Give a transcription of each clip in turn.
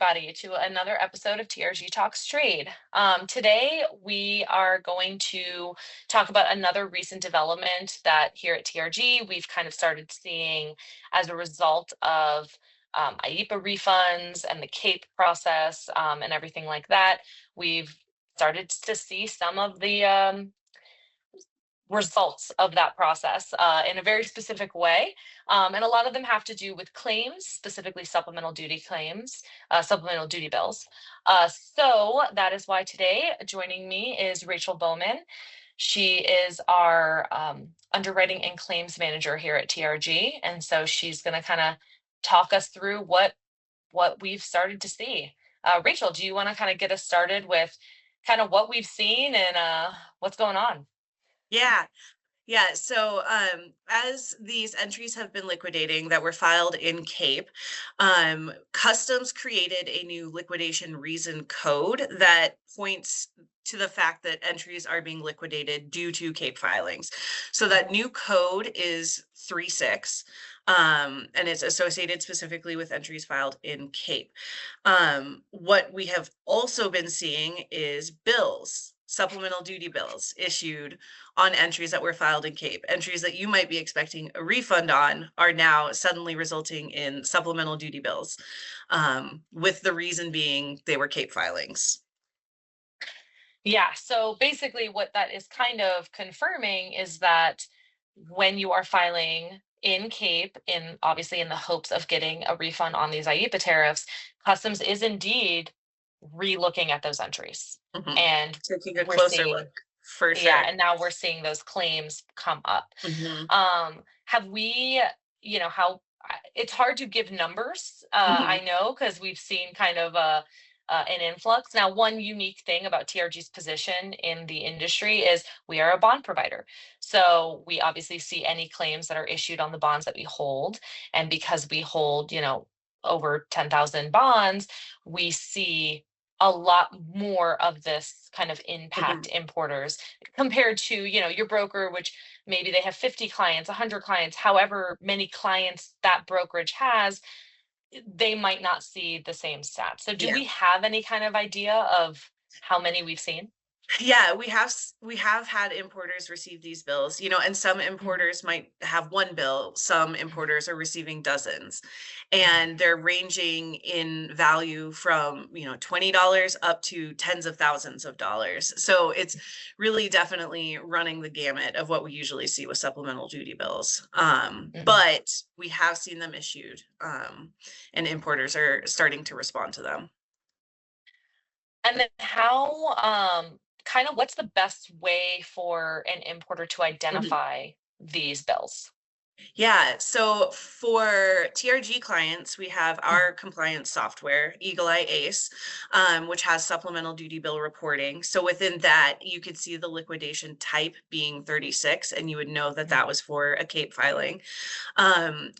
everybody to another episode of TRG Talks Trade. Today, we are going to talk about another recent development that here at TRG, we've kind of started seeing as a result of IEEPA refunds and the CAPE process and everything like that. We've started to see some of the results of that process in a very specific way. And a lot of them have to do with claims, specifically supplemental duty claims, supplemental duty bills. So that is why today joining me is Rachel Bauman. She is our underwriting and claims manager here at TRG. And so she's going to kind of talk us through what we've started to see. Rachel, do you want to kind of get us started with kind of what we've seen and what's going on? Yeah. So as these entries have been liquidating that were filed in CAPE, Customs created a new liquidation reason code that points to the fact that entries are being liquidated due to CAPE filings. So that new code is 36, and it's associated specifically with entries filed in CAPE. What we have also been seeing is bills, supplemental duty bills issued on entries that were filed in CAPE. Entries that you might be expecting a refund on are now suddenly resulting in supplemental duty bills, with the reason being they were CAPE filings. Yeah, so basically what that is kind of confirming is that when you are filing in CAPE, obviously in the hopes of getting a refund on these IEEPA tariffs, Customs is indeed re-looking at those entries. And Taking a we're closer seeing, look, for sure. yeah, and now we're seeing those claims come up. Have we, it's hard to give numbers, I know, because we've seen kind of an influx. Now, one unique thing about TRG's position in the industry is we are a bond provider. So we obviously see any claims that are issued on the bonds that we hold. And because we hold, over 10,000 bonds, we see a lot more of this kind of impact importers compared to, your broker, which maybe they have 50 clients, 100 clients, however many clients that brokerage has, they might not see the same stats. So do we have any kind of idea of how many we've seen? Yeah, we have had importers receive these bills, and some importers might have one bill, some importers are receiving dozens, and they're ranging in value from, $20 up to tens of thousands of dollars. So it's really definitely running the gamut of what we usually see with supplemental duty bills. But we have seen them issued, and importers are starting to respond to them. And then how, kind of what's the best way for an importer to identify these bills? Yeah, so for TRG clients, we have our compliance software, Eagle Eye Ace, which has supplemental duty bill reporting. So within that, you could see the liquidation type being 36, and you would know that that was for a CAPE filing.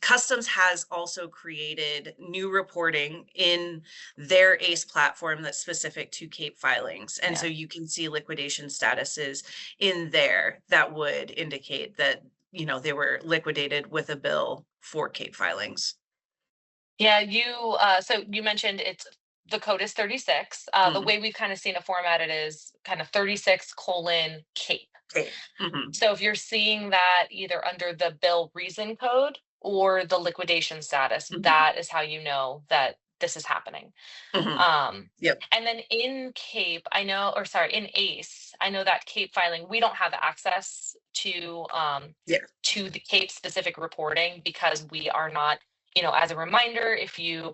Customs has also created new reporting in their ACE platform that's specific to CAPE filings. And so you can see liquidation statuses in there that would indicate that they were liquidated with a bill for CAPE filings. Yeah, so you mentioned the code is 36. The way we've kind of seen it formatted is kind of 36:CAPE. So if you're seeing that either under the bill reason code or the liquidation status, that is how you know that this is happening. And then in CAPE, in ACE, I know that CAPE filing, we don't have access to the CAPE specific reporting because we are not, as a reminder, if you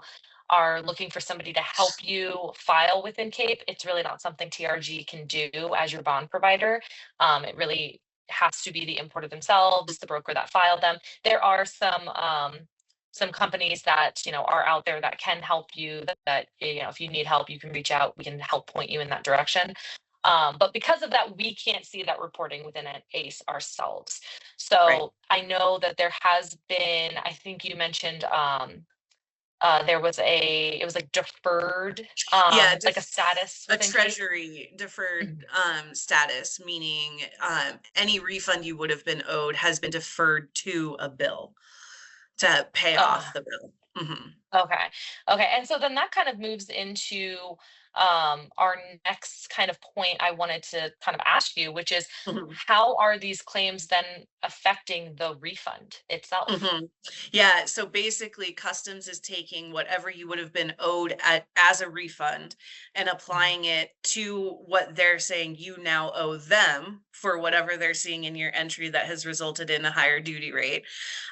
are looking for somebody to help you file within CAPE, it's really not something TRG can do as your bond provider. It really has to be the importer themselves, the broker that filed them. There are some companies that are out there that can help you, that if you need help, you can reach out, we can help point you in that direction. But because of that, we can't see that reporting within an ACE ourselves. So I know that there has been, I think you mentioned it was like deferred, like a status, a treasury deferred status, meaning any refund you would have been owed has been deferred to a bill to pay off the bill. Okay. Okay. And so then that kind of moves into our next kind of point I wanted to kind of ask you, which is Mhm. how are these claims then affecting the refund itself? Mhm. Yeah, so basically customs is taking whatever you would have been owed as a refund and Mhm. applying it to what they're saying you now owe them for whatever they're seeing in your entry that has resulted in a higher duty rate.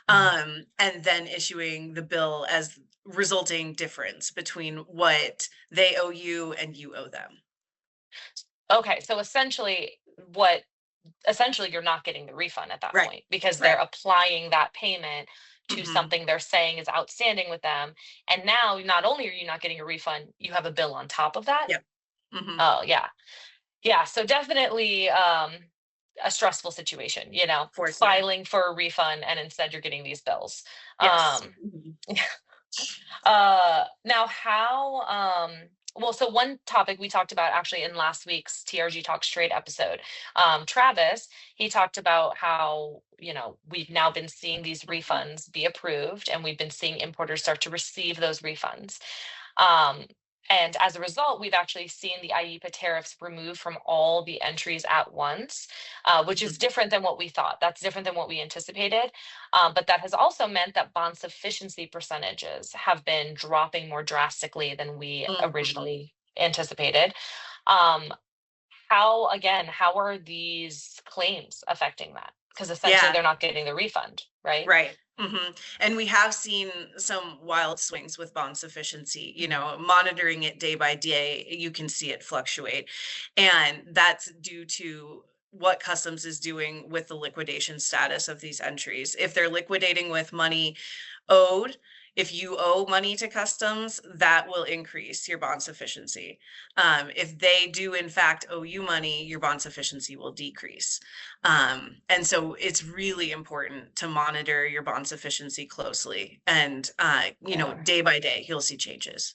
Mhm. And then issuing the bill as resulting difference between what they owe you and you owe them. Okay. So what essentially you're not getting the refund at that Right. point because they're Right. applying that payment to Hmm. something they're saying is outstanding with them. And now not only are you not getting a refund, you have a bill on top of that. Yep. Hmm. Oh, yeah. Yeah, so definitely a stressful situation, For sure. filing for a refund and instead you're getting these bills. Yes. Um, Mhm. now how well, so one topic we talked about actually in last week's TRG Talks Trade episode, Travis, he talked about how, we've now been seeing these Mhm. refunds be approved and we've been seeing importers start to receive those refunds. Um, and as a result, we've actually seen the IEEPA tariffs removed from all the entries at once, which is Mhm. different than what we thought. That's different than what we anticipated. But that has also meant that bond sufficiency percentages have been dropping more drastically than we Mhm. originally anticipated. Um, how are these claims affecting that? Because essentially Yeah. they're not getting the refund, right? Right. And we have seen some wild swings with bond sufficiency, Mhm. monitoring it day by day, you can see it fluctuate. And that's due to what customs is doing with the liquidation status of these entries. If they're liquidating with money owed, if you owe money to customs, that will increase your bond sufficiency. If they do in fact owe you money, your bond sufficiency will decrease. And so it's really important to monitor your bond sufficiency closely. And, Yeah. day by day, you'll see changes.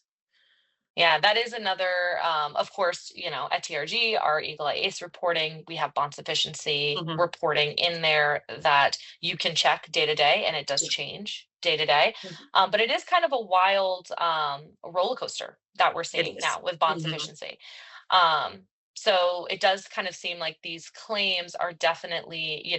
Yeah, that is another, of course, at TRG, our Eagle Eye Ace reporting, we have bond sufficiency Mhm. reporting in there that you can check day to day, and it does Yeah. change day to day. Mhm. But it is kind of a wild roller coaster that we're It seeing is. now with bond Mhm. sufficiency. Um, so it does kind of seem like these claims are definitely,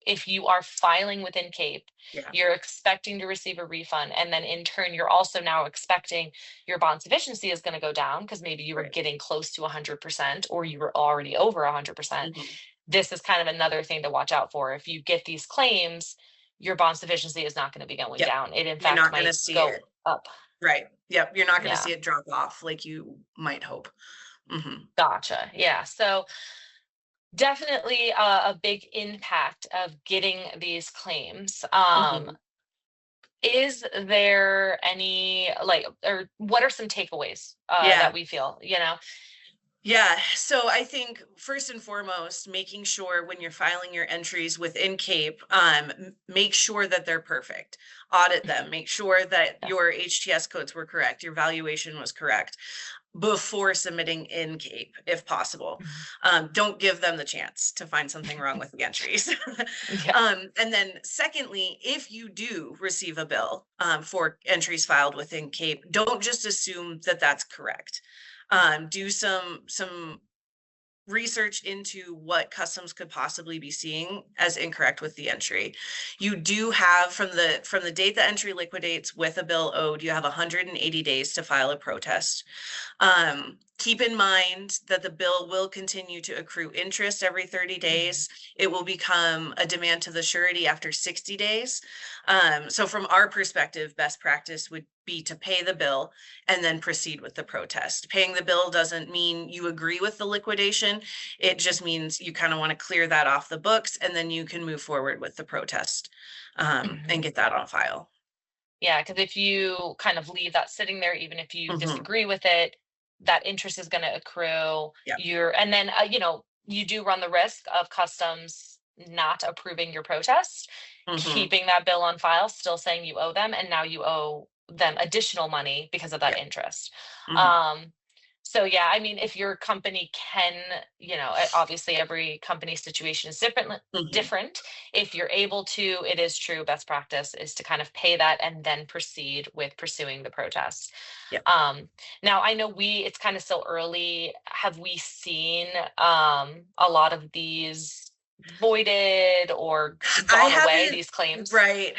if you are filing within Cape, Yeah. you're expecting to receive a refund, and then in turn, you're also now expecting your bond sufficiency is going to go down because maybe you were Right. getting close to 100% or you were already over 100%. Mhm. This is kind of another thing to watch out for. If you get these claims, your bond sufficiency is not going to be going Yep. down. It, in You're fact, not gonna might see go it. up. Right. Yep. You're not gonna Yeah. see it drop off like you might hope. Mhm. Gotcha. Yeah. So definitely a big impact of getting these claims. Mhm. Is there any like, or what are some takeaways Yeah. that we feel, Yeah, so I think first and foremost, making sure when you're filing your entries within CAPE, make sure that they're perfect. Audit them, make sure that Yeah. your HTS codes were correct, your valuation was correct before submitting in CAPE, if possible. Mhm. Don't give them the chance to find something wrong with the entries. Yeah. And then, secondly, if you do receive a bill for entries filed within CAPE, don't just assume that that's correct. Do some research into what customs could possibly be seeing as incorrect with the entry. You do have from the date the entry liquidates with a bill owed, you have 180 days to file a protest. Keep in mind that the bill will continue to accrue interest every 30 Mhm. days. It will become a demand to the surety after 60 days. So from our perspective, best practice would be to pay the bill and then proceed with the protest. Paying the bill doesn't mean you agree with the liquidation. It just means you kind of want to clear that off the books and then you can move forward with the protest and Mhm. get that on file. Yeah, because if you kind of leave that sitting there, even if you Hmm. disagree with it, that interest is going to accrue. Yeah. And then, you do run the risk of customs not approving your protest, Hmm. keeping that bill on file, still saying you owe them, and now you owe them additional money because of that Yeah. interest. Hmm. Um, So yeah, I mean, if your company can, obviously every company situation is different. If you're able to, it is true, best practice is to kind of pay that and then proceed with pursuing the protest. Yep. Now I know it's kind of still early. Have we seen a lot of these voided or gone away, these claims? Right.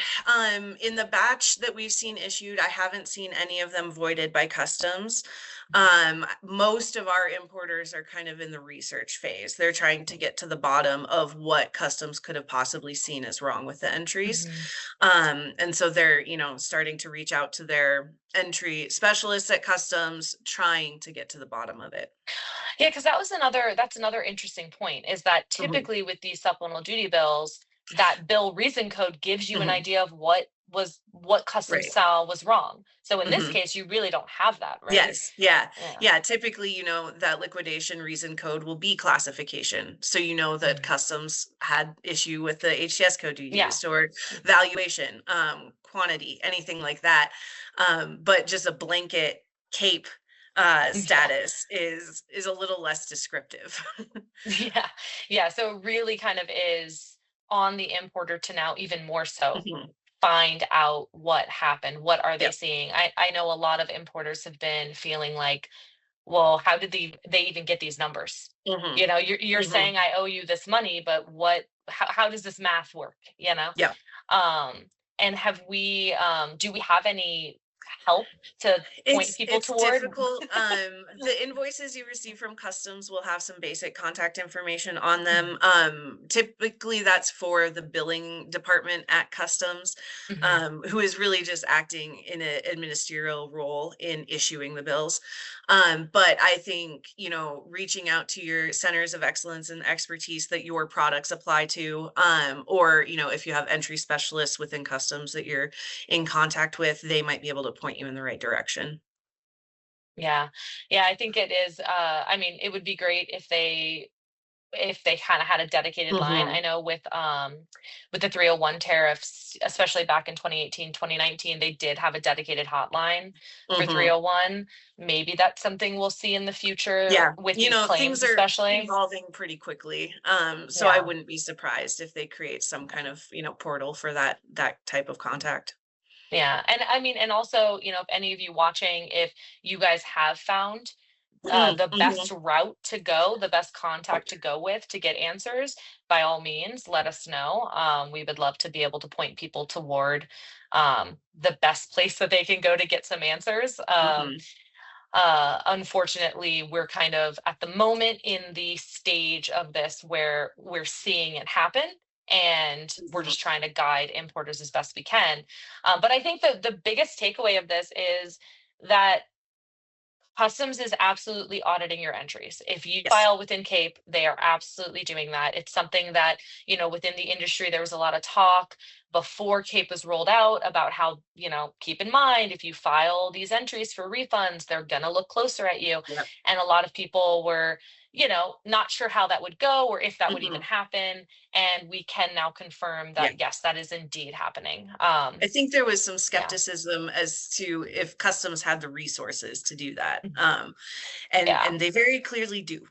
In the batch that we've seen issued, I haven't seen any of them voided by customs. Most of our importers are kind of in the research phase. They're trying to get to the bottom of what customs could have possibly seen as wrong with the entries. And so they're, starting to reach out to their entry specialists at customs, trying to get to the bottom of it. Yeah, because that's another interesting point, is that typically with these supplemental duty bills, that bill reason code gives you an idea of what customs Right. saw was wrong. So in this case, you really don't have that, right? Yes. Yeah. Yeah. Typically, that liquidation reason code will be classification. So that customs had issue with the HTS code you Yeah. used, or valuation, quantity, anything like that. But just a blanket CAPE status is a little less descriptive. Yeah. Yeah. So it really kind of is on the importer to now even more so find out what happened. What are they seeing? I know a lot of importers have been feeling like, well, how did they even get these numbers? You're saying I owe you this money, but how does this math work? Yeah. And do we have any help to point people It's toward? difficult. The invoices you receive from customs will have some basic contact information on them. Typically that's for the billing department at customs, who is really just acting in a ministerial role in issuing the bills. But I think, reaching out to your centers of excellence and expertise that your products apply to, or, if you have entry specialists within customs that you're in contact with, they might be able to point you in the right direction. Yeah. Yeah, I think it is, I mean, it would be great if they kind of had a dedicated line. I know with the 301 tariffs, especially back in 2018, 2019, they did have a dedicated hotline for 301. Maybe that's something we'll see in the future with these claims, things are especially evolving pretty quickly. So I wouldn't be surprised if they create some kind of, portal for that type of contact. Yeah. And I mean, and also, if any of you watching, if you guys have found the best route to go, the best contact to go with to get answers, by all means, let us know. We would love to be able to point people toward the best place that they can go to get some answers. Unfortunately, we're kind of at the moment in the stage of this where we're seeing it happen, and we're just trying to guide importers as best we can. But I think that the biggest takeaway of this is that customs is absolutely auditing your entries. If you file within CAPE, they are absolutely doing that. It's something that, within the industry, there was a lot of talk before CAPE was rolled out about how, keep in mind, if you file these entries for refunds, they're going to look closer at you. And a lot of people were, not sure how that would go or if that would even happen. And we can now confirm that, yes, that is indeed happening. I think there was some skepticism as to if customs had the resources to do that. And they very clearly do.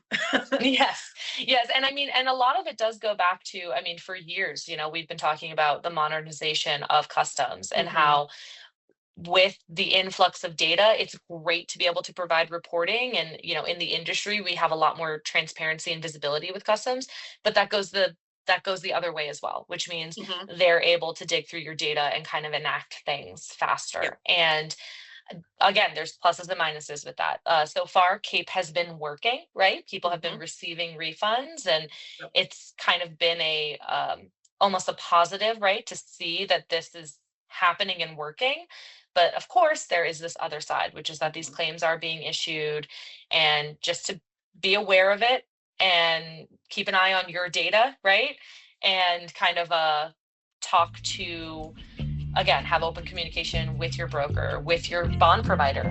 Yes. And I mean, and a lot of it does go back to, I mean, for years, we've been talking about the modernization of customs and how with the influx of data, it's great to be able to provide reporting. And, in the industry, we have a lot more transparency and visibility with customs, but that goes the other way as well, which means they're able to dig through your data and kind of enact things faster. And again, there's pluses and minuses with that. So far, CAPE has been working, right? People have been receiving refunds, and it's kind of been a almost a positive, right, to see that this is happening and working. But of course, there is this other side, which is that these claims are being issued, and just to be aware of it and keep an eye on your data, right? And kind of talk to, again, have open communication with your broker, with your bond provider.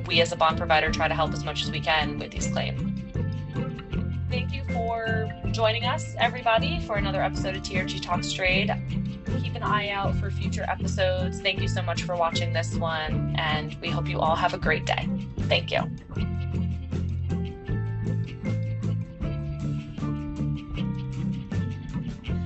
We as a bond provider try to help as much as we can with these claims. Thank you for joining us, everybody, for another episode of TRG Talks Trade. Keep an eye out for future episodes. Thank you so much for watching this one, and we hope you all have a great day. Thank you.